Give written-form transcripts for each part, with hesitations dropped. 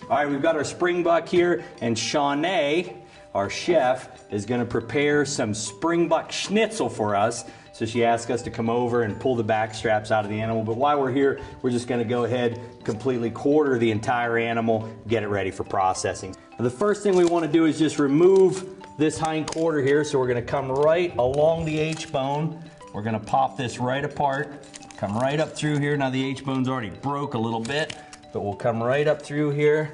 All right, we've got our Springbok here, and Shawnee, our chef, is going to prepare some Springbok Schnitzel for us. So she asked us to come over and pull the back straps out of the animal. But while we're here, we're just going to go ahead, completely quarter the entire animal, get it ready for processing. Now, the first thing we want to do is just remove this hind quarter here. So we're going to come right along the H-bone. We're going to pop this right apart, come right up through here. Now the H-bone's already broke a little bit, but we'll come right up through here,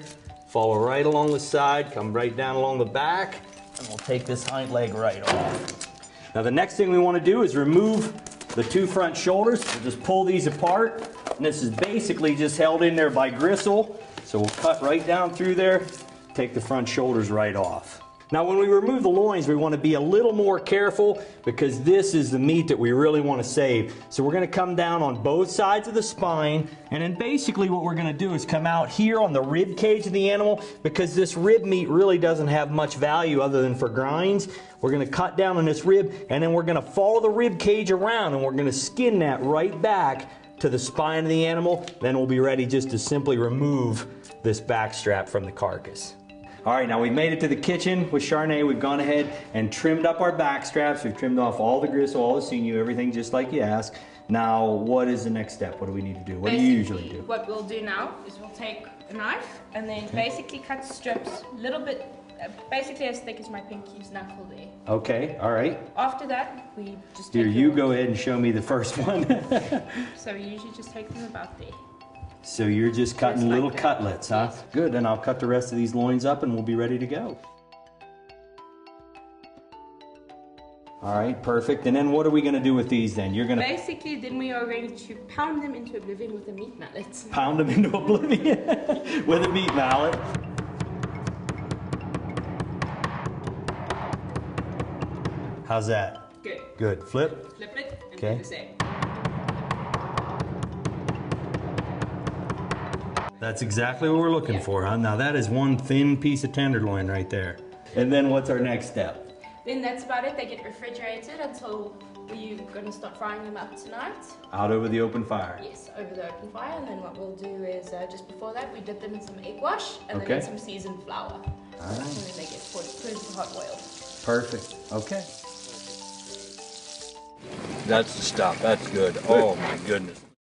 follow right along the side, come right down along the back, and we'll take this hind leg right off. Now the next thing we want to do is remove the two front shoulders. We'll just pull these apart, and this is basically just held in there by gristle. So we'll cut right down through there, take the front shoulders right off. Now when we remove the loins, we want to be a little more careful because this is the meat that we really want to save. So we're going to come down on both sides of the spine, and then basically what we're going to do is come out here on the rib cage of the animal, because this rib meat really doesn't have much value other than for grinds. We're going to cut down on this rib, and then we're going to follow the rib cage around, and we're going to skin that right back to the spine of the animal. Then we'll be ready just to simply remove this back strap from the carcass. All right, now we've made it to the kitchen with Shawnee. We've gone ahead and trimmed up our back straps. We've trimmed off all the gristle, all the sinew, everything just like you asked. Now, what is the next step? What do we need to do? What do you usually do? What we'll do now is we'll take a knife and then basically cut strips a little bit, basically as thick as my pinky's knuckle there. Okay, all right. After that, we just Here, you go ahead and show me the first one. So we usually just take them about there. So you're just cutting little cutlets, huh? Yes. Good, then I'll cut the rest of these loins up and we'll be ready to go. All right, perfect. And then what are we gonna do with these then? You're gonna... Basically, then we are going to pound them into oblivion with a meat mallet. Pound them into oblivion with a meat mallet. How's that? Good. Good. Flip? Flip it and Okay. do the same. That's exactly what we're looking for, huh? Now that is one thin piece of tenderloin right there. And then what's our next step? Then that's about it. They get refrigerated until we're going to start frying them up tonight. Out over the open fire. Yes, over the open fire. And then what we'll do is just before that, we dip them in some egg wash and then in some seasoned flour. All right. And then they get put into hot oil. Perfect. Okay. That's the stuff. That's good. Oh my goodness.